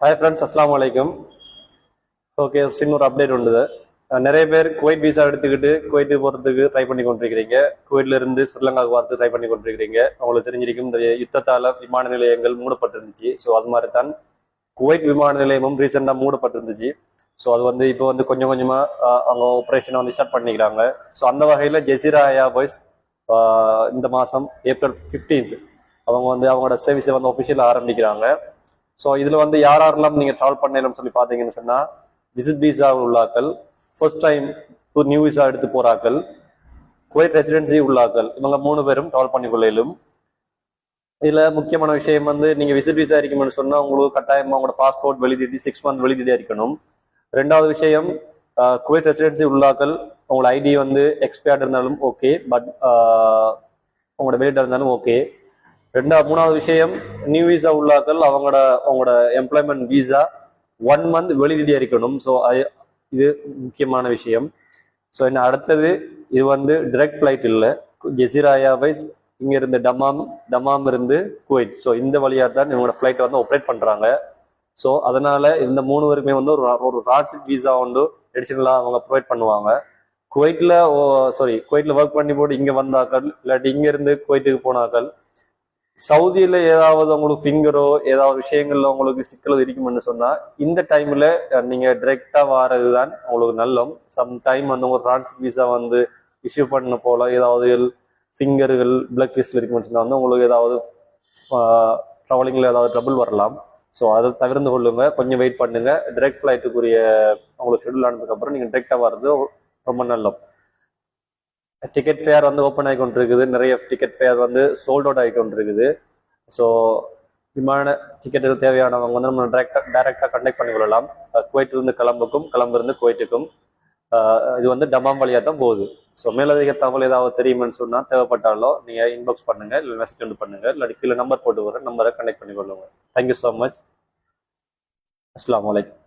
Hi friends, அஸ்ஸலாமு அலைக்கும். Okay, சின்ன ஒரு அப்டேட் உண்டு. நிறைய பேர் குவைட் விசா எடுத்துக்கிட்டு குவைட்டு போகிறதுக்கு ட்ரை பண்ணி கொண்டிருக்கிறீங்க. குவைட்ல இருந்து ஸ்ரீலங்காவுக்கு வரது ட்ரை பண்ணி கொண்டிருக்கிறீங்க. உங்களுக்கு தெரிஞ்சிருக்கும், இந்த யுத்தத்தால் விமான நிலையங்கள் மூடப்பட்டிருந்துச்சு. ஸோ அது மாதிரி தான் குவைட் விமான நிலையமும் ரீசெண்டாக மூடப்பட்டிருந்துச்சு. ஸோ அது வந்து இப்போ வந்து கொஞ்சம் கொஞ்சமாக அவங்க ஆப்ரேஷனை வந்து ஸ்டார்ட் பண்ணிக்கிறாங்க. ஸோ அந்த வகையில் ஜெசிரா ஏர்வேஸ் இந்த மாதம் ஏப்ரல் 15 அவங்க வந்து அவங்களோட சர்வீஸை வந்து ஒஃபிஷியலாக ஆரம்பிக்கிறாங்க. ஸோ இதில் வந்து யாரெல்லாம் நீங்கள் ட்ராவல் பண்ணலன்னு சொல்லி பார்த்தீங்கன்னு சொன்னால், விசிட் விசா உள்ளாக்கள், ஃபர்ஸ்ட் டைம் நியூ விசா எடுத்து போறாக்கள், குவைட் ரெசிடென்சி உள்ளாக்கள், இவங்க 3 பேரும் ட்ராவல் பண்ணி கொள்ளையிலும். இதுல முக்கியமான விஷயம் வந்து, நீங்க விசிட் விசா இருக்குமென்னு சொன்னா உங்களுக்கு கட்டாயமா உங்களோட பாஸ்போர்ட் வெலிடிட்டி 6 மந்த் வெலிடிட்டியா இருக்கணும். ரெண்டாவது விஷயம், குவைட் ரெசிடென்சி உள்ளாக்கள் உங்களோட ஐடி வந்து எக்ஸ்பயர்ட் இருந்தாலும் ஓகே, பட் உங்களோட வெலிட் இருந்தாலும் ஓகே. மூணாவது விஷயம், நியூ விசா உள்ளாக்கள் அவங்களோட எம்ப்ளாய்மெண்ட் விசா 1 மந்த் வெலிடிட்டியா இருக்கணும். ஸோ இது முக்கியமான விஷயம். ஸோ என்ன அடுத்தது, இது வந்து டிரெக்ட் ஃப்ளைட் இல்லை. ஜெசிரா ஏர்வைஸ் இருந்து டமாம் இருந்து குவைட், ஸோ இந்த வழியாக தான் இவங்களோட ஃப்ளைட்டை வந்து ஆப்ரேட் பண்ணுறாங்க. ஸோ அதனால இந்த 3 பேருமே வந்து ஒரு டிரான்சிட் விசா வந்து எடிஷனலாக அவங்க ப்ரொவைட் பண்ணுவாங்க. குவைட்ல ஒர்க் பண்ணி போட்டு இங்கே வந்தாக்கள், இல்லாட்டி இருந்து குவைட்டுக்கு போனாக்கள், சவுதியில ஏதாவது உங்களுக்கு ஃபிங்கரோ ஏதாவது விஷயங்கள்ல உங்களுக்கு சிக்கல் இருக்கும்னு சொன்னா, இந்த டைம்ல நீங்க டைரக்டா வாரதுதான் உங்களுக்கு நல்லம். சம் டைம் வந்து உங்க டிரான்சிட் விசா வந்து இஷ்யூ பண்ண போல ஏதாவது ஃபிங்கர்கள் பிளக் லிஸ்ட்ல இருக்குன்னு சொன்னா வந்து உங்களுக்கு ஏதாவது ட்ராவலிங்ல ஏதாவது ட்ரபிள் வரலாம். ஸோ அதை தவிர்த்து கொள்ளுங்க, கொஞ்சம் வெயிட் பண்ணுங்க. டைரக்ட் ஃபிளைட்டுக்குரிய உங்களுக்கு ஷெடியூல் ஆனதுக்கு அப்புறம் நீங்க டைரக்டா வர்றது ரொம்ப நல்லம். டிக்கெட் ஃபேர் வந்து ஓப்பன் ஆகி கொண்டிருக்குது. நிறைய டிக்கெட் ஃபேர் வந்து சோல்ட் அவுட் ஆகி கொண்டிருக்குது. ஸோ விமான டிக்கெட்டுகள் தேவையானவங்க வந்து நம்ம டைரக்டா கண்டக்ட் பண்ணி கொள்ளலாம். குவைட்டிலிருந்து கிளம்பிருந்து குவைட்டுக்கும். இது வந்து டமாம் வழியாக தான் போகுது. ஸோ மேலதிக தகவல் ஏதாவது தெரியுமென்னு சொன்னால் தேவைப்பட்டாலோ நீங்கள் இன்பாக்ஸ் பண்ணுங்க, இல்லை மெசேஜ் வந்து பண்ணுங்க, இல்லாட்டி கீழே நம்பர் போட்டு வர நம்பரை கனெக்ட் பண்ணி கொள்ளுங்க. Thank you so much. அஸ்ஸலாமு அலைக்கும்.